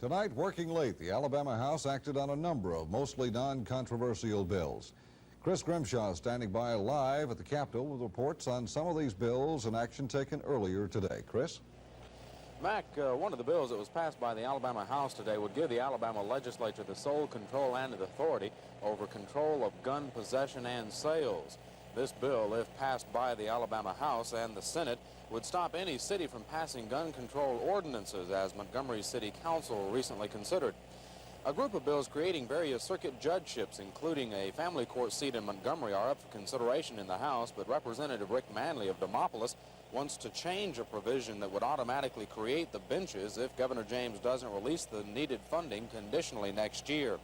Tonight, working late, the Alabama House acted on a number of mostly non-controversial bills. Chris Grimshaw is standing by live at the Capitol with reports on some of these bills and action taken earlier today. Chris? Mac, one of the bills that was passed by the Alabama House today would give the Alabama legislature the sole control and authority over control of gun possession and sales. This bill, if passed by the Alabama House and the Senate, would stop any city from passing gun control ordinances, as Montgomery City Council recently considered. A group of bills creating various circuit judgeships, including a family court seat in Montgomery, are up for consideration in the House, but Representative Rick Manley of Demopolis wants to change a provision that would automatically create the benches if Governor James doesn't release the needed funding conditionally next year.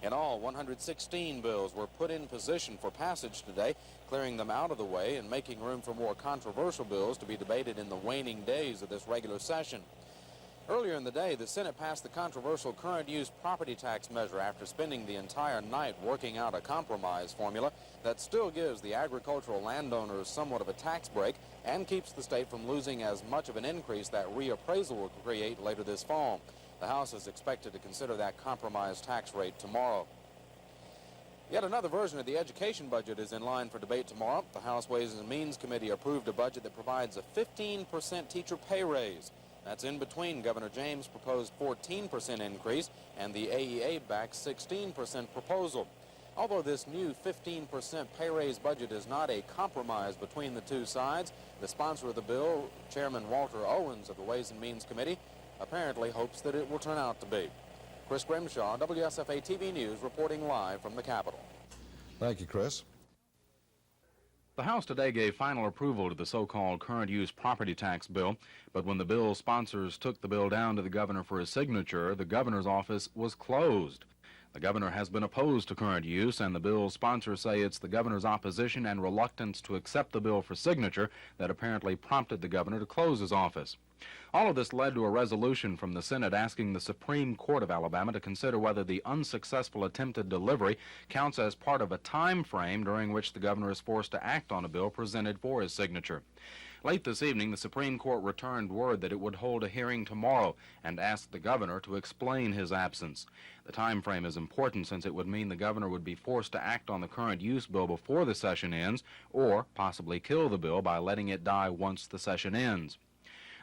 In all, 116 bills were put in position for passage today, clearing them out of the way and making room for more controversial bills to be debated in the waning days of this regular session. Earlier in the day, the Senate passed the controversial current use property tax measure after spending the entire night working out a compromise formula that still gives the agricultural landowners somewhat of a tax break and keeps the state from losing as much of an increase that reappraisal will create later this fall. The House is expected to consider that compromise tax rate tomorrow. Yet another version of the education budget is in line for debate tomorrow. The House Ways and Means Committee approved a budget that provides a 15% teacher pay raise. That's in between Governor James' proposed 14% increase and the AEA-backed 16% proposal. Although this new 15% pay raise budget is not a compromise between the two sides, the sponsor of the bill, Chairman Walter Owens of the Ways and Means Committee, apparently hopes that it will turn out to be. Chris Grimshaw, WSFA TV News, reporting live from the Capitol. Thank you, Chris. The House today gave final approval to the so-called current use property tax bill, but when the bill's sponsors took the bill down to the governor for his signature, the governor's office was closed. The governor has been opposed to current use, and the bill's sponsors say it's the governor's opposition and reluctance to accept the bill for signature that apparently prompted the governor to close his office. All of this led to a resolution from the Senate asking the Supreme Court of Alabama to consider whether the unsuccessful attempted delivery counts as part of a time frame during which the governor is forced to act on a bill presented for his signature. Late this evening, the Supreme Court returned word that it would hold a hearing tomorrow and asked the governor to explain his absence. The time frame is important since it would mean the governor would be forced to act on the current use bill before the session ends, or possibly kill the bill by letting it die once the session ends.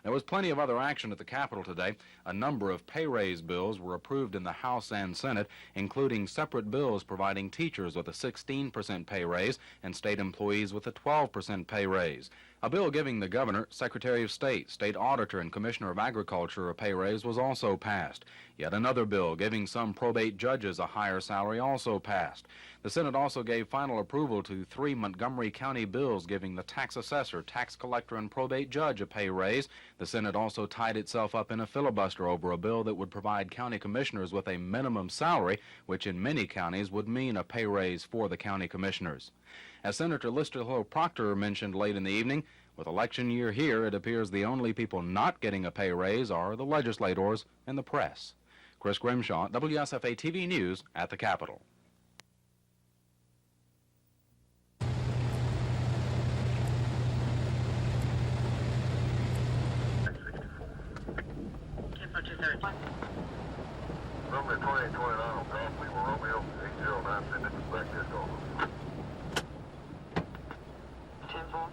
There was plenty of other action at the Capitol today. A number of pay raise bills were approved in the House and Senate, including separate bills providing teachers with a 16% pay raise and state employees with a 12% pay raise. A bill giving the governor, Secretary of State, State Auditor, and Commissioner of Agriculture a pay raise was also passed. Yet another bill giving some probate judges a higher salary also passed. The Senate also gave final approval to 3 Montgomery County bills giving the tax assessor, tax collector, and probate judge a pay raise. The Senate also tied itself up in a filibuster over a bill that would provide county commissioners with a minimum salary, which in many counties would mean a pay raise for the county commissioners. As Senator Lister Hill Proctor mentioned late in the evening, with election year here, it appears the only people not getting a pay raise are the legislators and the press. Chris Grimshaw, WSFA TV News at the Capitol. Number 2029 on top, we were Romeo 809, send it back here, go. 10-4.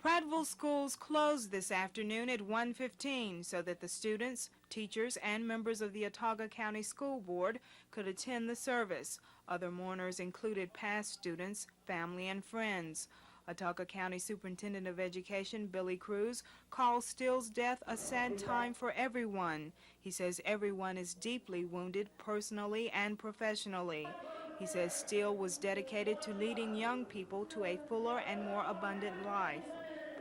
Prattville schools closed this afternoon at 1:15 so that the students, teachers, and members of the Autauga County School Board could attend the service. Other mourners included past students, family, and friends. Autauga County Superintendent of Education Billy Cruz calls Steele's death a sad time for everyone. He says everyone is deeply wounded personally and professionally. He says Steele was dedicated to leading young people to a fuller and more abundant life.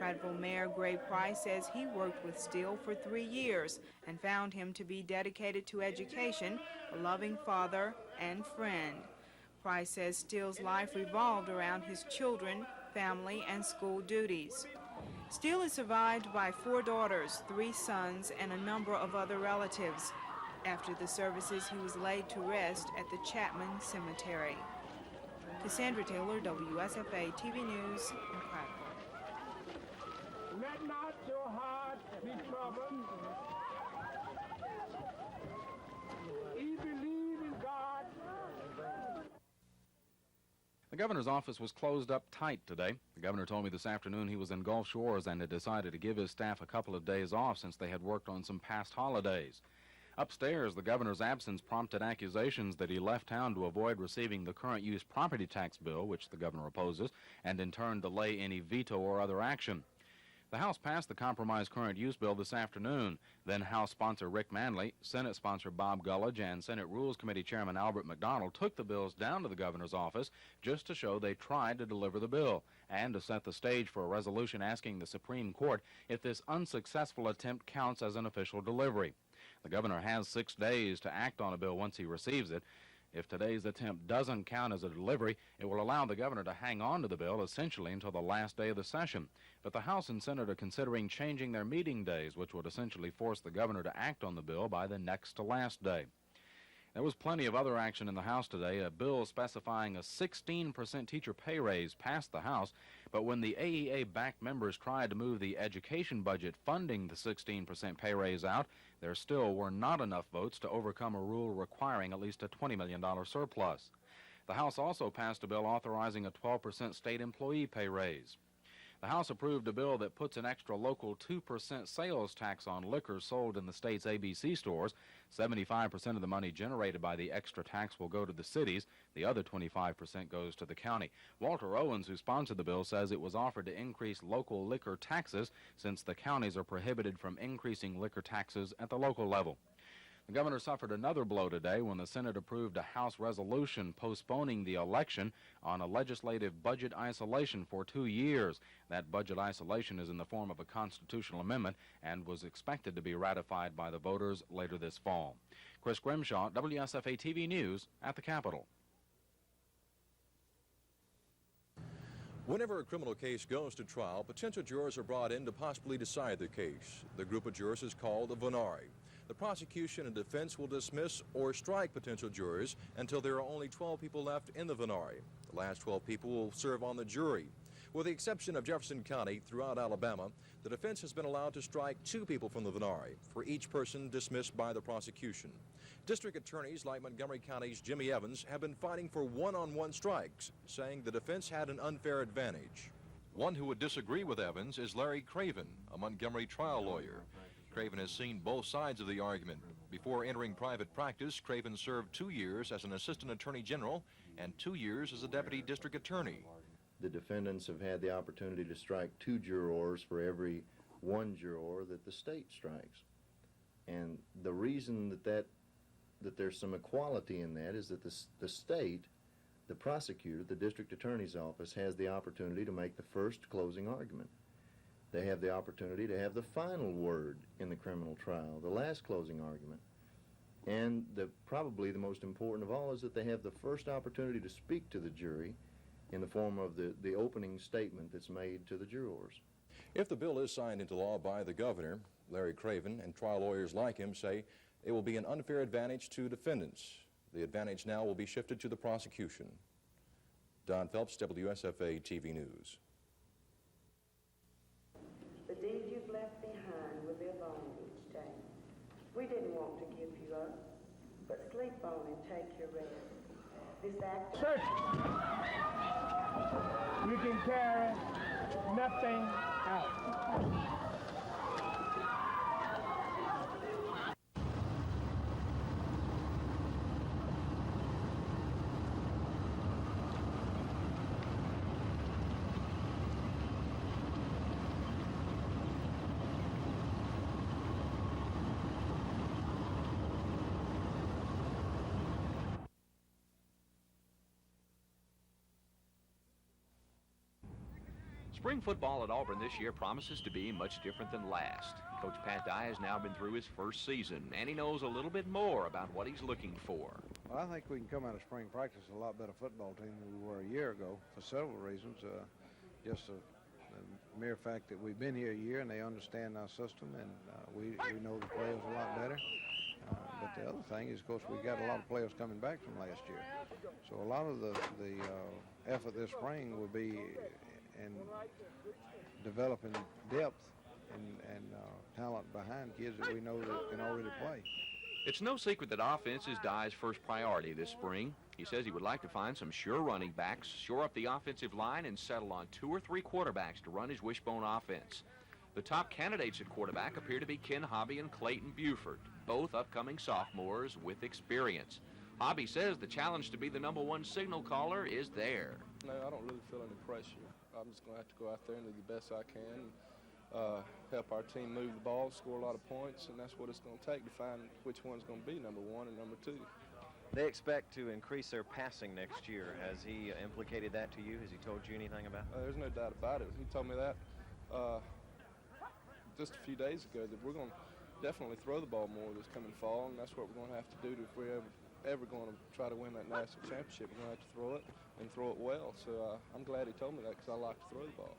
Prattville Mayor Gray Price says he worked with Steele for 3 years and found him to be dedicated to education, a loving father, and friend. Price says Steele's life revolved around his children, family, and school duties. Steele is survived by 4 daughters, 3 sons, and a number of other relatives. After the services, he was laid to rest at the Chapman Cemetery. Cassandra Taylor, WSFA TV News in Prattville. Let not your heart be troubled. Ye believe in God. The governor's office was closed up tight today. The governor told me this afternoon he was in Gulf Shores and had decided to give his staff a couple of days off since they had worked on some past holidays. Upstairs, the governor's absence prompted accusations that he left town to avoid receiving the current use property tax bill, which the governor opposes, and in turn delay any veto or other action. The House passed the compromise current use bill this afternoon. Then House sponsor Rick Manley, Senate sponsor Bob Gullidge, and Senate Rules Committee Chairman Albert McDonald took the bills down to the governor's office just to show they tried to deliver the bill and to set the stage for a resolution asking the Supreme Court if this unsuccessful attempt counts as an official delivery. The governor has 6 days to act on a bill once he receives it. If today's attempt doesn't count as a delivery, it will allow the governor to hang on to the bill essentially until the last day of the session. But the House and Senate are considering changing their meeting days, which would essentially force the governor to act on the bill by the next to last day. There was plenty of other action in the House today. A bill specifying a 16% teacher pay raise passed the House, but when the AEA-backed members tried to move the education budget funding the 16% pay raise out, there still were not enough votes to overcome a rule requiring at least a $20 million surplus. The House also passed a bill authorizing a 12% state employee pay raise. The House approved a bill that puts an extra local 2% sales tax on liquor sold in the state's ABC stores. 75% of the money generated by the extra tax will go to the cities. The other 25% goes to the county. Walter Owens, who sponsored the bill, says it was offered to increase local liquor taxes since the counties are prohibited from increasing liquor taxes at the local level. The governor suffered another blow today when the Senate approved a House resolution postponing the election on a legislative budget isolation for 2 years. That budget isolation is in the form of a constitutional amendment and was expected to be ratified by the voters later this fall. Chris Grimshaw, WSFA TV News at the Capitol. Whenever a criminal case goes to trial, potential jurors are brought in to possibly decide the case. The group of jurors is called a venari. The prosecution and defense will dismiss or strike potential jurors until there are only 12 people left in the venari. The last 12 people will serve on the jury. With the exception of Jefferson County, throughout Alabama, the defense has been allowed to strike 2 people from the venari for each person dismissed by the prosecution. District attorneys like Montgomery County's Jimmy Evans have been fighting for one-on-one strikes, saying the defense had an unfair advantage. One who would disagree with Evans is Larry Craven, a Montgomery trial lawyer. Craven has seen both sides of the argument. Before entering private practice, Craven served 2 years as an assistant attorney general and 2 years as a deputy district attorney. The defendants have had the opportunity to strike 2 jurors for every 1 juror that the state strikes. And the reason that there's some equality in that is that the state, the prosecutor, the district attorney's office, has the opportunity to make the first closing argument. They have the opportunity to have the final word in the criminal trial, the last closing argument. And probably the most important of all is that they have the first opportunity to speak to the jury in the form of the opening statement that's made to the jurors. If the bill is signed into law by the governor, Larry Craven and trial lawyers like him say it will be an unfair advantage to defendants. The advantage now will be shifted to the prosecution. Don Phelps, WSFA TV News. The deeds you've left behind will be alone each day. We didn't want to give you up, but sleep on and take your rest. This act... Search. You can carry nothing else. Spring football at Auburn this year promises to be much different than last. Coach Pat Dye has now been through his first season, and he knows a little bit more about what he's looking for. Well, I think we can come out of spring practice a lot better football team than we were a year ago for several reasons. Just the mere fact that we've been here a year and they understand our system, and we know the players a lot better. But the other thing is, of course, we got a lot of players coming back from last year. So a lot of the effort this spring will be in developing depth and talent behind kids that we know that can already play. It's no secret that offense is Dye's first priority this spring. He says he would like to find some sure running backs, shore up the offensive line, and settle on 2 or 3 quarterbacks to run his wishbone offense. The top candidates at quarterback appear to be Ken Hobby and Clayton Buford, both upcoming sophomores with experience. Hobby says the challenge to be the #1 signal caller is there. No, I don't really feel any pressure. I'm just going to have to go out there and do the best I can, help our team move the ball, score a lot of points, and that's what it's going to take to find which one's going to be #1 and #2. They expect to increase their passing next year. Has he implicated that to you? Has he told you anything about it? There's no doubt about it. He told me that just a few days ago, that we're going to definitely throw the ball more this coming fall, and that's what we're going to have to do if we're ever going to try to win that national championship. We're going to have to throw it and throw it well. So I'm glad he told me that, because I like to throw the ball.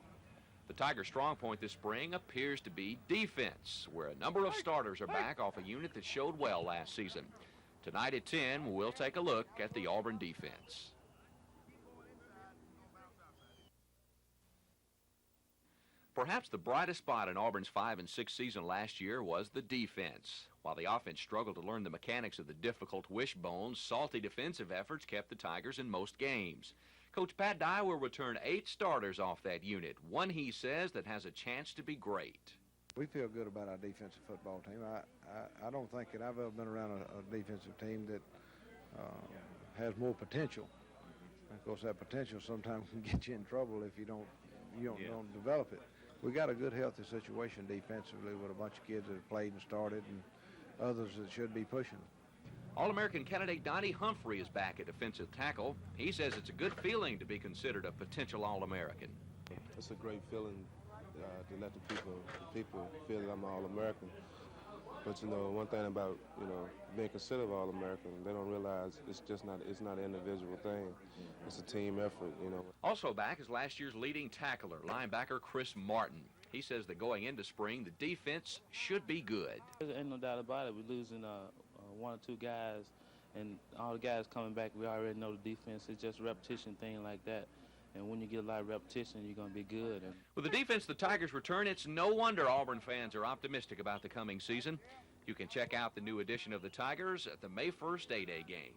The Tigers' strong point this spring appears to be defense, where a number of starters are back off a unit that showed well last season. Tonight at 10, we'll take a look at the Auburn defense. Perhaps the brightest spot in Auburn's 5-6 season last year was the defense. While the offense struggled to learn the mechanics of the difficult wishbone, salty defensive efforts kept the Tigers in most games. Coach Pat Dye will return 8 starters off that unit, one he says that has a chance to be great. We feel good about our defensive football team. I don't think that I've ever been around a defensive team that has more potential. Of course, that potential sometimes can get you in trouble if you don't develop it. We got a good, healthy situation defensively with a bunch of kids that have played and started, and others that should be pushing. All-American candidate Donnie Humphrey is back at defensive tackle. He says it's a good feeling to be considered a potential All-American. It's a great feeling to let the people feel that I'm an All-American. But you know, one thing about being considered All-American, they don't realize it's not an individual thing. It's a team effort. Also back is last year's leading tackler, linebacker Chris Martin. He says that going into spring, the defense should be good. There ain't no doubt about it. We're losing 1 or 2 guys, and all the guys coming back, we already know the defense. It's just a repetition thing like that. And when you get a lot of repetition, you're going to be good. With the defense the Tigers return, it's no wonder Auburn fans are optimistic about the coming season. You can check out the new edition of the Tigers at the May 1st A-Day game.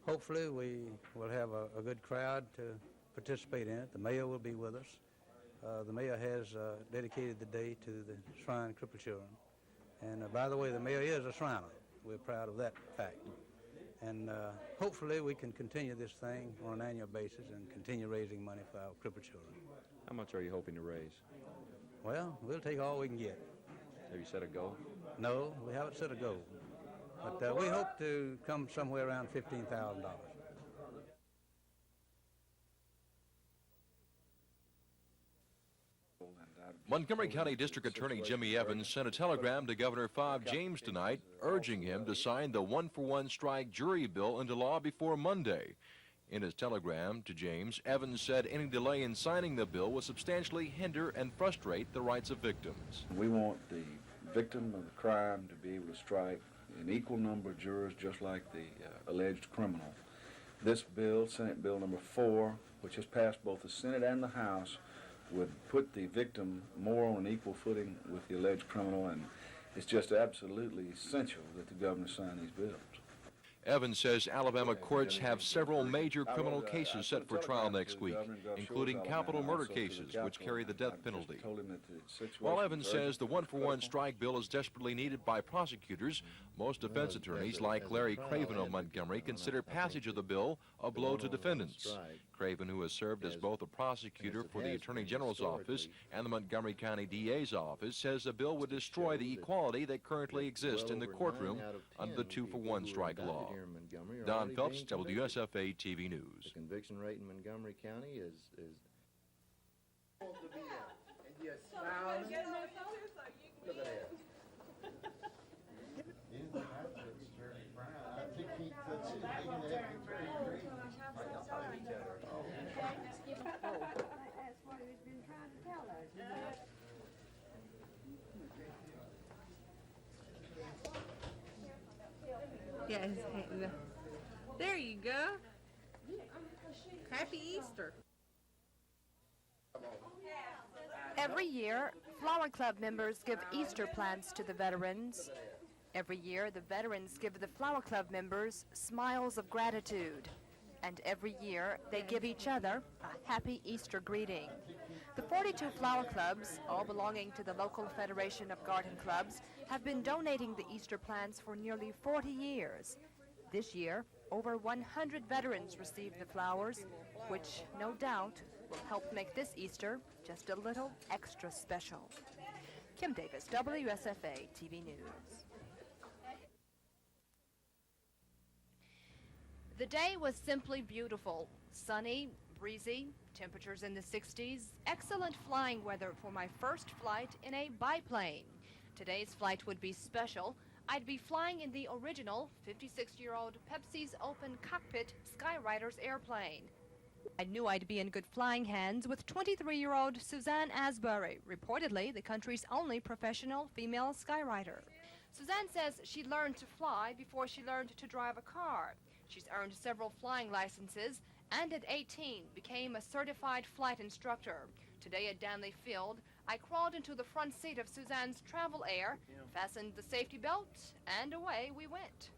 Hopefully we will have a good crowd to participate in it. The mayor will be with us. The mayor has dedicated the day to the Shrine Crippled Children. And by the way, the mayor is a Shriner. We're proud of that fact. And hopefully we can continue this thing on an annual basis and continue raising money for our crippled children. How much are you hoping to raise? Well, we'll take all we can get. Have you set a goal? No, we haven't set a goal. But we hope to come somewhere around $15,000. Montgomery County District Attorney Jimmy Evans sent a telegram to Governor Fob James tonight urging him to sign the one-for-one strike jury bill into law before Monday. In his telegram to James, Evans said any delay in signing the bill will substantially hinder and frustrate the rights of victims. We want the victim of the crime to be able to strike an equal number of jurors just like the alleged criminal. This bill, Senate Bill number 4, which has passed both the Senate and the House, would put the victim more on an equal footing with the alleged criminal, and it's just absolutely essential that the governor sign these bills. Evans says Alabama courts have several major criminal cases set for trial next week, including capital murder cases, which carry the death penalty. While Evans says the one-for-one strike bill is desperately needed by prosecutors, most defense attorneys, like Larry Craven of Montgomery, consider passage of the bill a blow to defendants. Craven, who has served as both a prosecutor for the Attorney General's office and the Montgomery County DA's office, says the bill would destroy the equality that currently exists in the courtroom under the two-for-one strike law. Don Phelps, WSFA TV News. The conviction rate in Montgomery County is Yeah, there you go. Happy Easter. Every year, Flower Club members give Easter plants to the veterans. Every year, the veterans give the Flower Club members smiles of gratitude. And every year, they give each other a happy Easter greeting. The 42 flower clubs, all belonging to the local Federation of Garden Clubs, have been donating the Easter plants for nearly 40 years. This year, over 100 veterans received the flowers, which no doubt will help make this Easter just a little extra special. Kim Davis, WSFA TV News. The day was simply beautiful. Sunny, breezy, temperatures in the 60s, excellent flying weather for my first flight in a biplane. Today's flight would be special. I'd be flying in the original 56-year-old Pepsi's open cockpit Skyriter's airplane. I knew I'd be in good flying hands with 23-year-old Suzanne Asbury, reportedly the country's only professional female skywriter. Suzanne says she learned to fly before she learned to drive a car. She's earned several flying licenses and at 18 became a certified flight instructor. Today at Danley Field, I crawled into the front seat of Suzanne's Travel Air, fastened the safety belt, and away we went.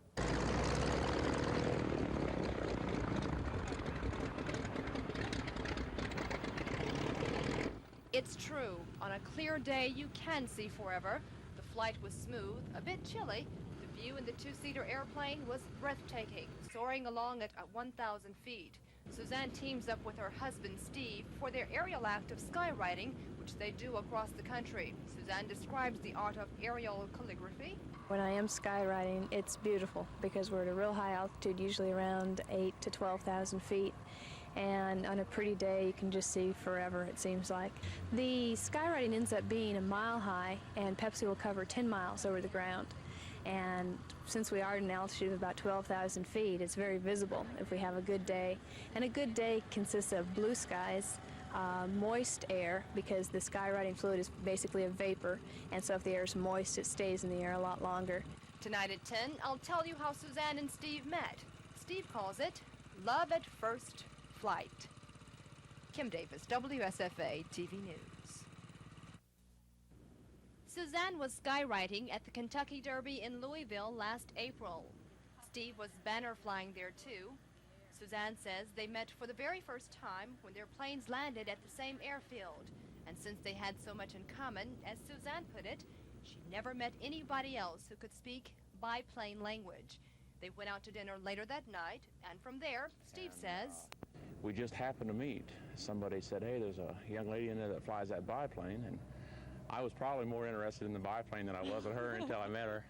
It's true, on a clear day you can see forever. The flight was smooth, a bit chilly. The view in the two-seater airplane was breathtaking, soaring along at 1,000 feet. Suzanne teams up with her husband, Steve, for their aerial act of skywriting, which they do across the country. Suzanne describes the art of aerial calligraphy. When I am skywriting, it's beautiful because we're at a real high altitude, usually around 8,000 to 12,000 feet. And on a pretty day, you can just see forever, it seems like. The skywriting ends up being a mile high, and Pepsi will cover 10 miles over the ground. And since we are at an altitude of about 12,000 feet, it's very visible if we have a good day. And a good day consists of blue skies, moist air, because the skywriting fluid is basically a vapor, and so if the air is moist, it stays in the air a lot longer. Tonight at 10, I'll tell you how Suzanne and Steve met. Steve calls it love at first flight. Kim Davis, WSFA TV News. Suzanne was skywriting at the Kentucky Derby in Louisville last April. Steve was banner flying there too. Suzanne says they met for the very first time when their planes landed at the same airfield. And since they had so much in common, as Suzanne put it, she never met anybody else who could speak biplane language. They went out to dinner later that night, and from there, Steve says, we just happened to meet. Somebody said, hey, there's a young lady in there that flies that biplane, and I was probably more interested in the biplane than I was in her until I met her.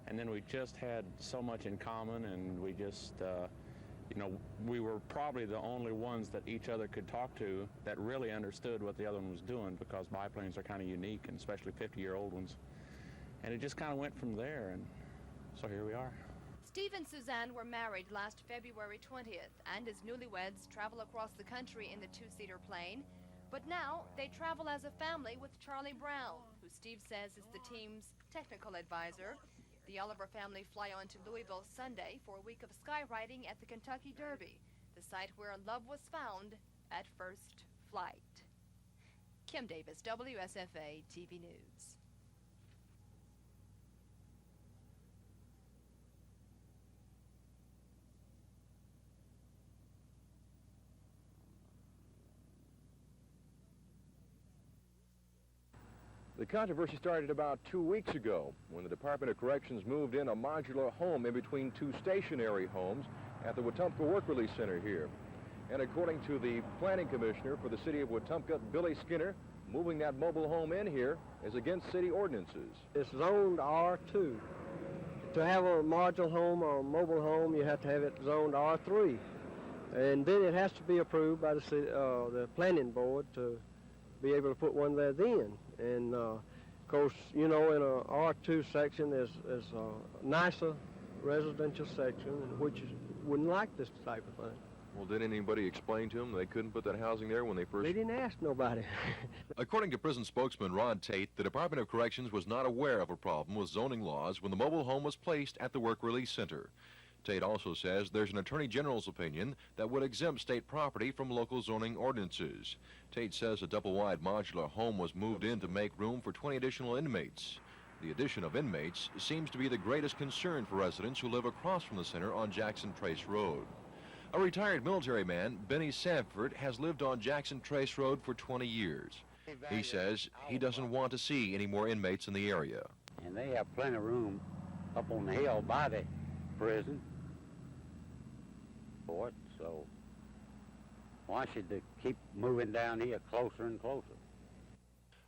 And then we just had so much in common, and we just You know, we were probably the only ones that each other could talk to that really understood what the other one was doing, because biplanes are kind of unique, and especially 50-year-old ones. And it just kind of went from there, and so here we are. Steve and Suzanne were married last February 20th, and as newlyweds travel across the country in the two-seater plane. But now they travel as a family with Charlie Brown, who Steve says is the team's technical advisor. The Oliver family fly on to Louisville Sunday for a week of skywriting at the Kentucky Derby, the site where love was found at first flight. Kim Davis, WSFA TV News. The controversy started about 2 weeks ago when the Department of Corrections moved in a modular home in between two stationary homes at the Wetumpka Work Release Center here. And according to the planning commissioner for the city of Wetumpka, Billy Skinner, moving that mobile home in here is against city ordinances. It's zoned R2. To have a modular home or a mobile home, you have to have it zoned R3. And then it has to be approved by the planning board to be able to put one there then. And of course, you know, in a R2 section there's a nicer residential section in which you wouldn't like this type of thing. Well, did anybody explain to them they couldn't put that housing there when they first... They didn't ask nobody. According to prison spokesman Rod Tate, the Department of Corrections was not aware of a problem with zoning laws when the mobile home was placed at the Work Release Center. Tate also says there's an Attorney General's opinion that would exempt state property from local zoning ordinances. Tate says a double-wide modular home was moved in to make room for 20 additional inmates. The addition of inmates seems to be the greatest concern for residents who live across from the center on Jackson Trace Road. A retired military man, Benny Sanford, has lived on Jackson Trace Road for 20 years. He says he doesn't want to see any more inmates in the area. And they have plenty of room up on the hill by the prison for it, so why should they keep moving down here closer and closer?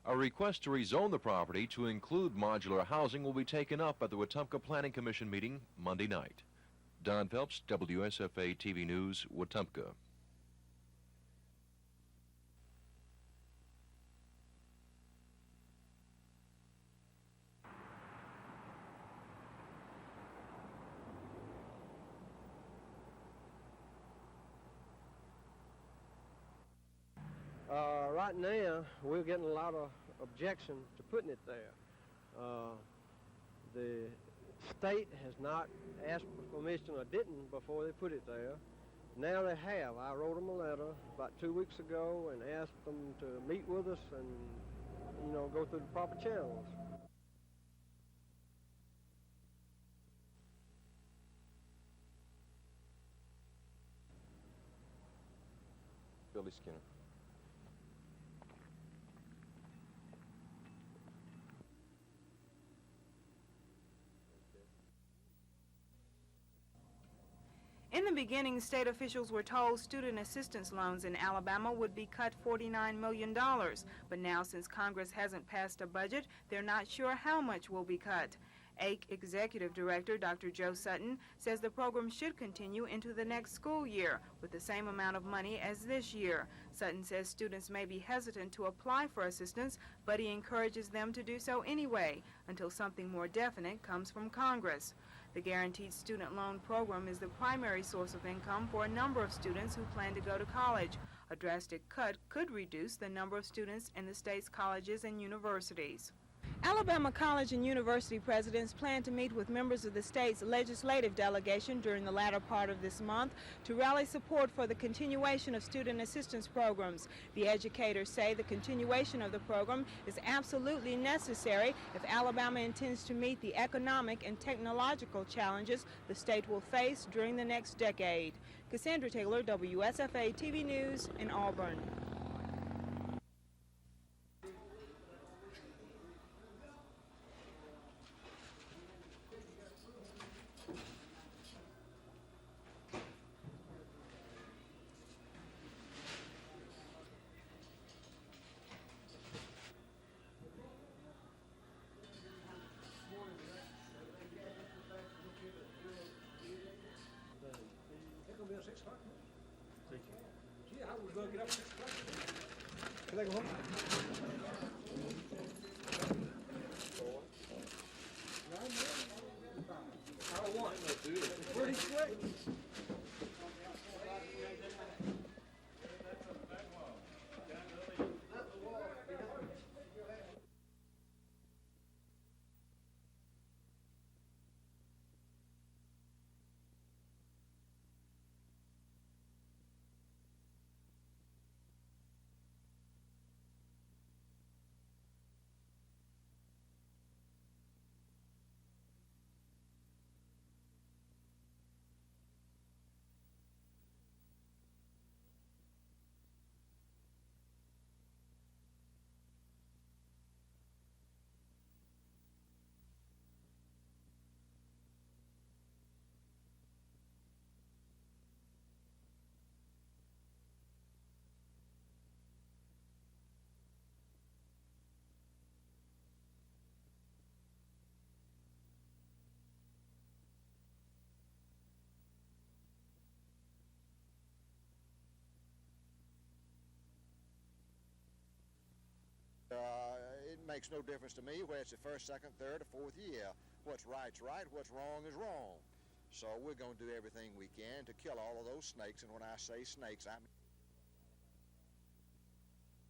A request to rezone the property to include modular housing will be taken up at the Wetumpka Planning Commission meeting Monday night. Don Phelps, WSFA TV News, Wetumpka. Right now, we're getting a lot of objection to putting it there. The state has not asked for permission or didn't before they put it there. Now they have. I wrote them a letter about 2 weeks ago and asked them to meet with us and, you know, go through the proper channels. Billy Skinner. In the beginning, state officials were told student assistance loans in Alabama would be cut $49 million. But now, since Congress hasn't passed a budget, they're not sure how much will be cut. AIC Executive Director Dr. Joe Sutton says the program should continue into the next school year with the same amount of money as this year. Sutton says students may be hesitant to apply for assistance, but he encourages them to do so anyway until something more definite comes from Congress. The Guaranteed Student Loan Program is the primary source of income for a number of students who plan to go to college. A drastic cut could reduce the number of students in the state's colleges and universities. Alabama college and university presidents plan to meet with members of the state's legislative delegation during the latter part of this month to rally support for the continuation of student assistance programs. The educators say the continuation of the program is absolutely necessary if Alabama intends to meet the economic and technological challenges the state will face during the next decade. Cassandra Taylor, WSFA TV News in Auburn. at 6 o'clock. Gee, I was going to get up at 6 o'clock. Can I go home? I want it. Pretty quick. It makes no difference to me whether it's the first, second, third, or fourth year. What's right's right, what's wrong is wrong. So we're going to do everything we can to kill all of those snakes, and when I say snakes, I mean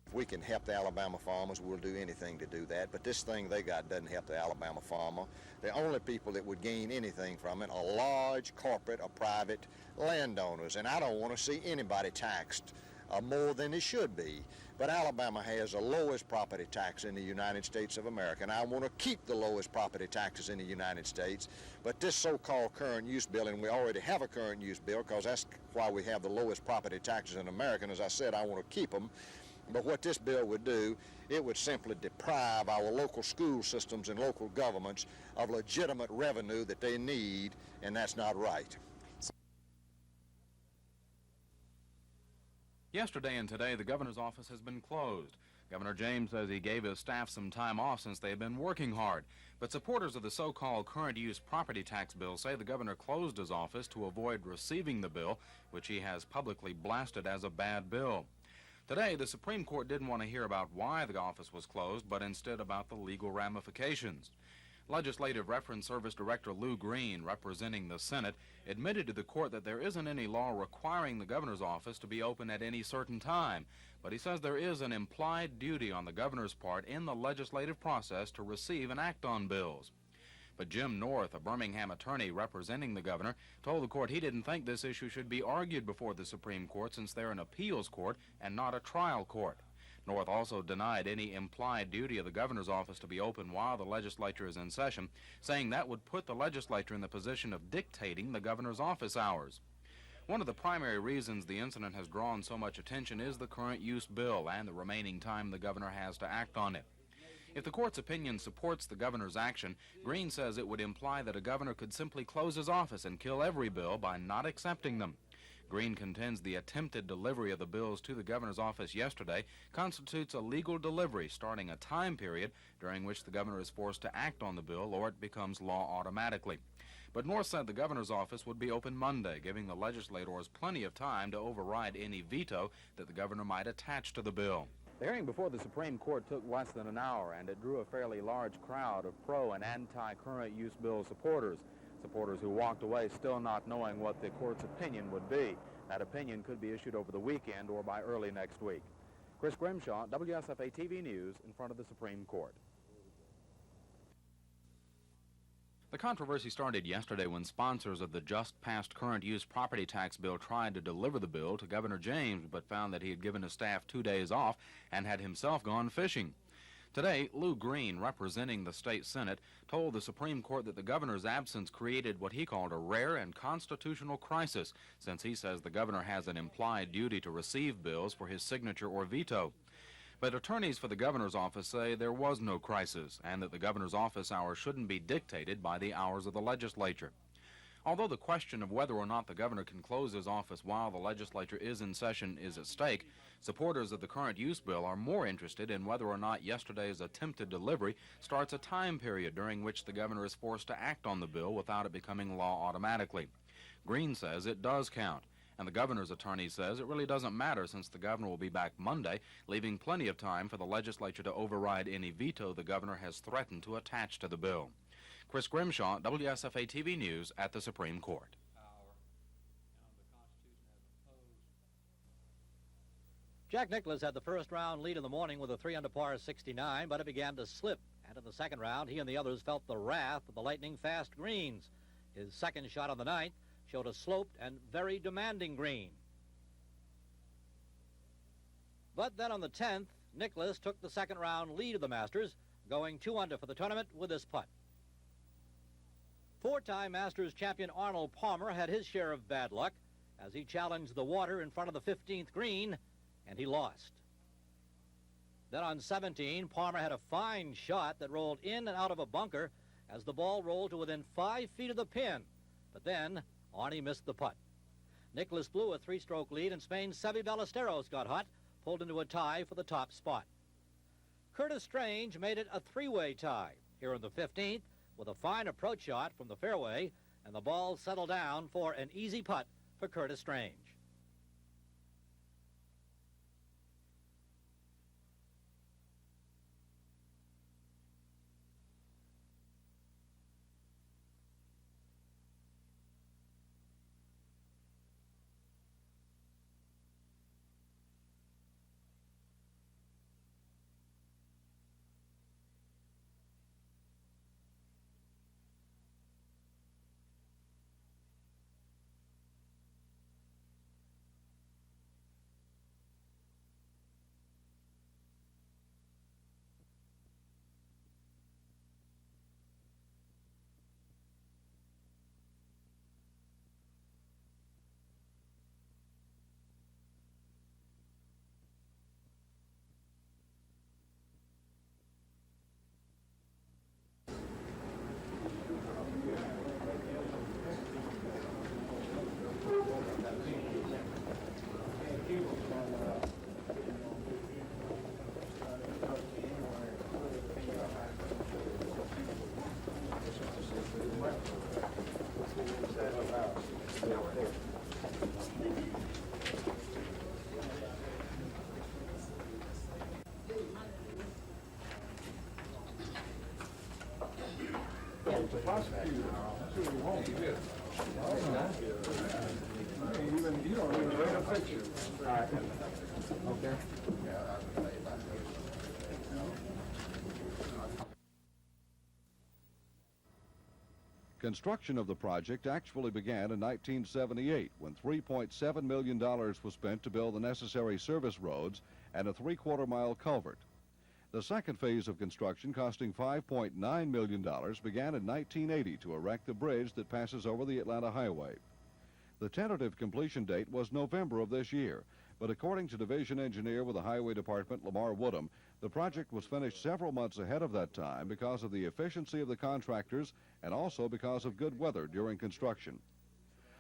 if we can help the Alabama farmers, we'll do anything to do that. But this thing they got doesn't help the Alabama farmer. The only people that would gain anything from it are large corporate or private landowners, and I don't want to see anybody taxed more than it should be. But Alabama has the lowest property tax in the United States of America, and I want to keep the lowest property taxes in the United States. But this so-called current use bill, and we already have a current use bill because that's why we have the lowest property taxes in America, and as I said, I want to keep them. But what this bill would do, it would simply deprive our local school systems and local governments of legitimate revenue that they need, and that's not right. Yesterday and today, the governor's office has been closed. Governor James says he gave his staff some time off since they have been working hard. But supporters of the so-called current use property tax bill say the governor closed his office to avoid receiving the bill, which he has publicly blasted as a bad bill. Today, the Supreme Court didn't want to hear about why the office was closed, but instead about the legal ramifications. Legislative Reference Service Director Lou Green, representing the Senate, admitted to the court that there isn't any law requiring the governor's office to be open at any certain time, but he says there is an implied duty on the governor's part in the legislative process to receive and act on bills. But Jim North, a Birmingham attorney representing the governor, told the court he didn't think this issue should be argued before the Supreme Court since they're an appeals court and not a trial court. North also denied any implied duty of the governor's office to be open while the legislature is in session, saying that would put the legislature in the position of dictating the governor's office hours. One of the primary reasons the incident has drawn so much attention is the current use bill and the remaining time the governor has to act on it. If the court's opinion supports the governor's action, Green says it would imply that a governor could simply close his office and kill every bill by not accepting them. Green contends the attempted delivery of the bills to the governor's office yesterday constitutes a legal delivery starting a time period during which the governor is forced to act on the bill or it becomes law automatically. But North said the governor's office would be open Monday, giving the legislators plenty of time to override any veto that the governor might attach to the bill. The hearing before the Supreme Court took less than an hour, and it drew a fairly large crowd of pro- and anti-current use bill supporters. Supporters who walked away still not knowing what the court's opinion would be. That opinion could be issued over the weekend or by early next week. Chris Grimshaw, WSFA TV News, in front of the Supreme Court. The controversy started yesterday when sponsors of the just-passed current use property tax bill tried to deliver the bill to Governor James, but found that he had given his staff 2 days off and had himself gone fishing. Today, Lou Green, representing the state Senate, told the Supreme Court that the governor's absence created what he called a rare and constitutional crisis, since he says the governor has an implied duty to receive bills for his signature or veto. But attorneys for the governor's office say there was no crisis and that the governor's office hours shouldn't be dictated by the hours of the legislature. Although the question of whether or not the governor can close his office while the legislature is in session is at stake, supporters of the current use bill are more interested in whether or not yesterday's attempted delivery starts a time period during which the governor is forced to act on the bill without it becoming law automatically. Green says it does count, And the governor's attorney says it really doesn't matter since the governor will be back Monday, leaving plenty of time for the legislature to override any veto the governor has threatened to attach to the bill. Chris Grimshaw, WSFA TV News at the Supreme Court. Jack Nicklaus had the first round lead in the morning with a 3 under par 69, but it began to slip. And in the second round, he and the others felt the wrath of the lightning-fast greens. His second shot on the ninth showed a sloped and very demanding green. But then on the 10th, Nicklaus took the second round lead of the Masters, going 2 under for the tournament with this putt. Four-time Masters champion Arnold Palmer had his share of bad luck as he challenged the water in front of the 15th green, and he lost. Then on 17, Palmer had a fine shot that rolled in and out of a bunker as the ball rolled to within 5 feet of the pin. But then, Arnie missed the putt. Nicklaus blew a 3-stroke lead, and Spain's Seve Ballesteros got hot, pulled into a tie for the top spot. Curtis Strange made it a 3-way tie here in the 15th with a fine approach shot from the fairway, and the ball settled down for an easy putt for Curtis Strange. You don't even rate a picture. All right. Okay. Construction of the project actually began in 1978 when $3.7 million was spent to build the necessary service roads and a 3/4-mile culvert. The second phase of construction, costing $5.9 million, began in 1980 to erect the bridge that passes over the Atlanta Highway. The tentative completion date was November of this year, but according to Division Engineer with the Highway Department, Lamar Woodham, the project was finished several months ahead of that time because of the efficiency of the contractors and also because of good weather during construction.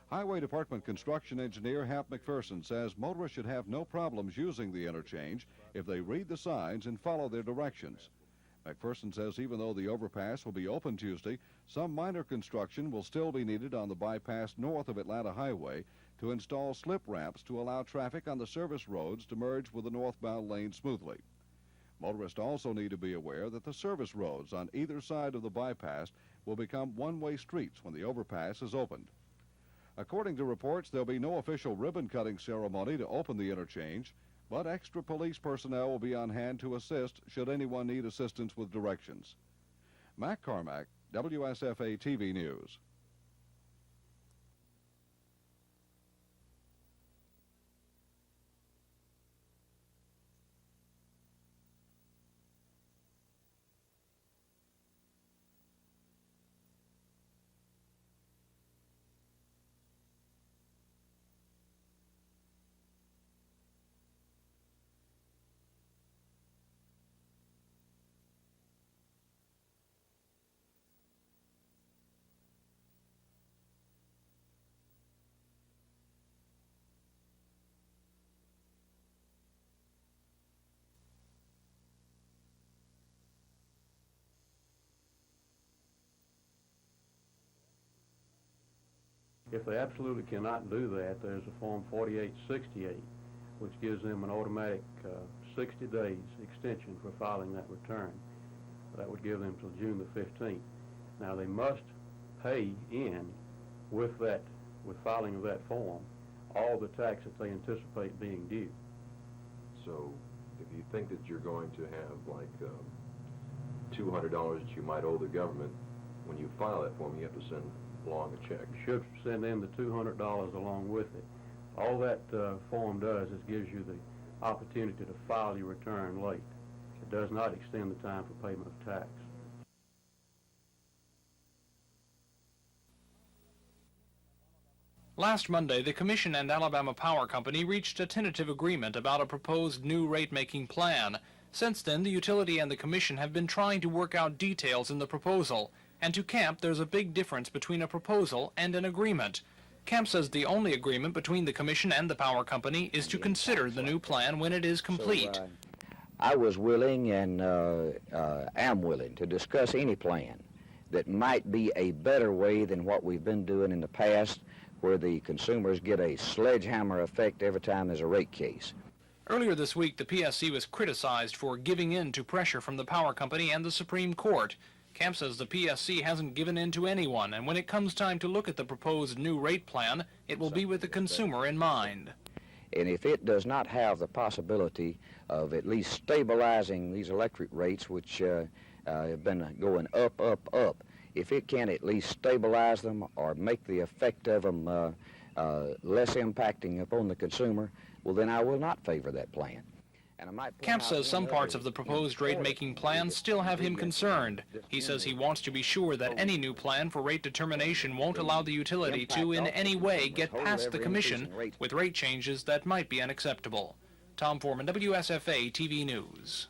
Highway Department construction engineer Hap McPherson says motorists should have no problems using the interchange if they read the signs and follow their directions. McPherson says even though the overpass will be open Tuesday, some minor construction will still be needed on the bypass north of Atlanta Highway to install slip ramps to allow traffic on the service roads to merge with the northbound lane smoothly. Motorists also need to be aware that the service roads on either side of the bypass will become one-way streets when the overpass is opened. According to reports, there'll be no official ribbon-cutting ceremony to open the interchange, but extra police personnel will be on hand to assist should anyone need assistance with directions. Mac Carmack, WSFA TV News. If they absolutely cannot do that, there's a Form 4868, which gives them an automatic 60 days extension for filing that return. That would give them till June the 15th. Now they must pay in with filing of that form all the tax that they anticipate being due. So if you think that you're going to have like $200 that you might owe the government, when you file that form, you have to send along a check. You should send in the $200 along with it. All that form does is gives you the opportunity to file your return late. It does not extend the time for payment of tax. Last Monday, the Commission and Alabama Power Company reached a tentative agreement about a proposed new rate-making plan. Since then, the utility and the Commission have been trying to work out details in the proposal, and to Camp, there's a big difference between a proposal and an agreement. Camp says the only agreement between the Commission and the Power Company is to consider the new plan when it is complete. So, I was willing and am willing to discuss any plan that might be a better way than what we've been doing in the past, where the consumers get a sledgehammer effect every time there's a rate case. Earlier this week, the PSC was criticized for giving in to pressure from the Power Company and the Supreme Court. Camp says the PSC hasn't given in to anyone, and when it comes time to look at the proposed new rate plan, it will be with the consumer in mind. And if it does not have the possibility of at least stabilizing these electric rates, which have been going up, if it can at least stabilize them or make the effect of them less impacting upon the consumer, well, then I will not favor that plan. Camp says some parts of the proposed rate-making plan still have him concerned. He says he wants to be sure that any new plan for rate determination won't allow the utility to in any way get past the Commission with rate changes that might be unacceptable. Tom Foreman, WSFA TV News.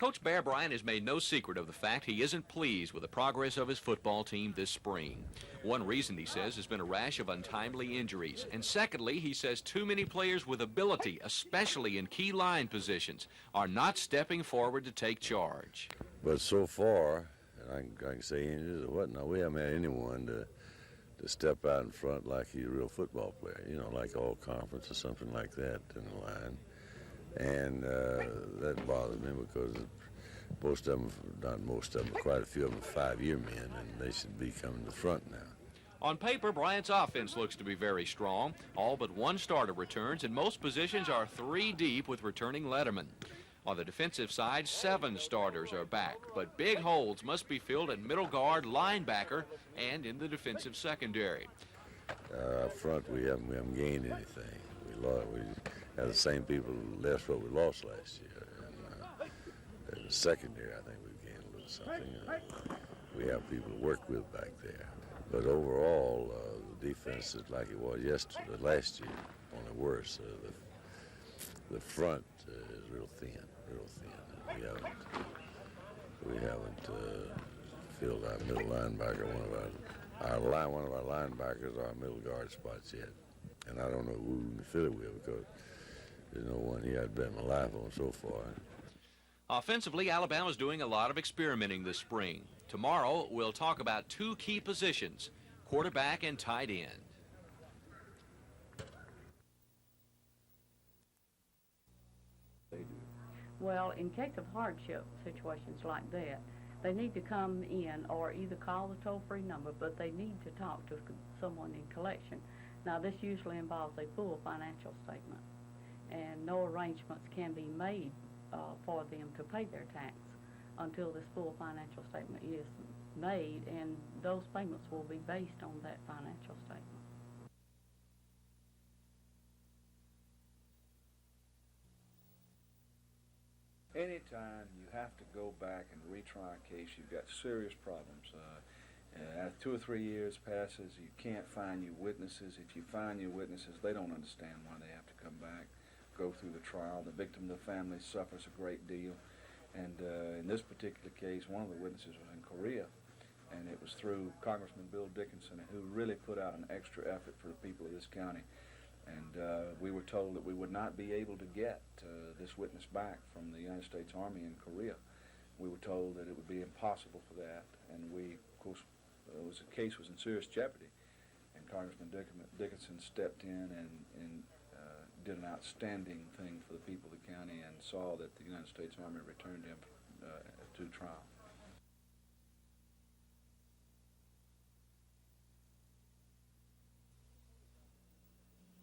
Coach Bear Bryant has made no secret of the fact he isn't pleased with the progress of his football team this spring. One reason, he says, has been a rash of untimely injuries. And secondly, he says too many players with ability, especially in key line positions, are not stepping forward to take charge. But so far, and I can say injuries or whatnot, we haven't had anyone to step out in front like he's a real football player, you know, like all conference or something like that in the line. And that bothers me because most of them, not most of them, but quite a few of them are 5-year men, and they should be coming to front now. On paper, Bryant's offense looks to be very strong. All but one starter returns, and most positions are 3 deep with returning lettermen. On the defensive side, 7 starters are back, but big holes must be filled at middle guard, linebacker, and in the defensive secondary. Up front, we haven't gained anything. We have the same people left what we lost last year. And the secondary, I think we've gained a little something. We have people to work with back there. But overall, the defense is like it was last year, only worse. The front is real thin. We haven't filled our middle linebacker, one of our linebackers, our middle guard spots yet. And I don't know who we can fill it with because there's no one here I'd bet my life on so far. Offensively, Alabama's doing a lot of experimenting this spring. Tomorrow, we'll talk about two key positions, quarterback and tight end. Well, in case of hardship situations like that, they need to come in or either call the toll-free number, but they need to talk to someone in collection. Now, this usually involves a full financial statement, and no arrangements can be made for them to pay their tax until this full financial statement is made, and those payments will be based on that financial statement. Anytime you have to go back and retry a case, you've got serious problems. As 2 or 3 years passes, you can't find your witnesses. If you find your witnesses, they don't understand why they have to come back, go through the trial. The victim, the family suffers a great deal. And in this particular case, one of the witnesses was in Korea, and it was through Congressman Bill Dickinson, who really put out an extra effort for the people of this county. And we were told that we would not be able to get this witness back from the United States Army in Korea. We were told that it would be impossible for that, and we, of course, the case was in serious jeopardy, and Congressman Dickinson stepped in and did an outstanding thing for the people of the county and saw that the United States Army returned him to trial.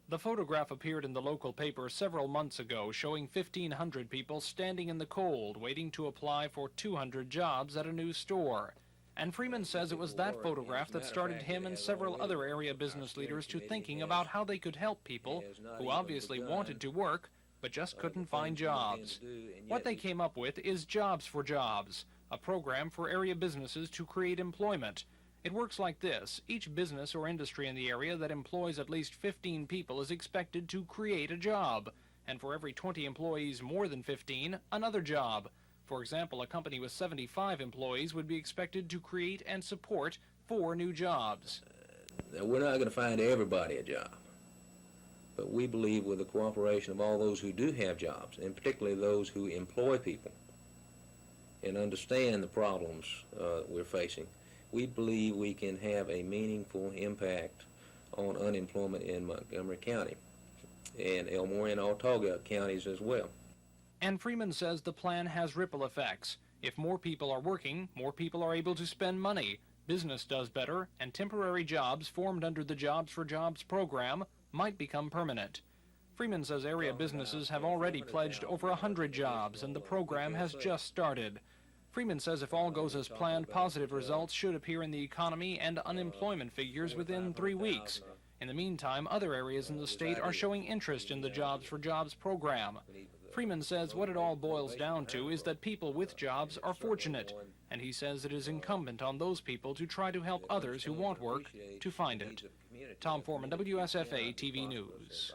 The photograph appeared in the local paper several months ago showing 1,500 people standing in the cold waiting to apply for 200 jobs at a new store. And Freeman says it was that photograph that started him and several other area business leaders to thinking about how they could help people who obviously wanted to work but just couldn't find jobs. What they came up with is Jobs for Jobs, a program for area businesses to create employment. It works like this. Each business or industry in the area that employs at least 15 people is expected to create a job. And for every 20 employees more than 15, another job. For example, a company with 75 employees would be expected to create and support 4 new jobs. Now, we're not going to find everybody a job. But we believe with the cooperation of all those who do have jobs, and particularly those who employ people and understand the problems we're facing, we believe we can have a meaningful impact on unemployment in Montgomery County and Elmore and Autauga counties as well. And Freeman says the plan has ripple effects. If more people are working, more people are able to spend money. Business does better, and temporary jobs formed under the Jobs for Jobs program might become permanent. Freeman says area businesses have already pledged over 100 jobs, and the program has just started. Freeman says if all goes as planned, positive results should appear in the economy and unemployment figures within 3 weeks. In the meantime, other areas in the state are showing interest in the Jobs for Jobs program. Freeman says what it all boils down to is that people with jobs are fortunate, and he says it is incumbent on those people to try to help others who want work to find it. Tom Foreman, WSFA TV News.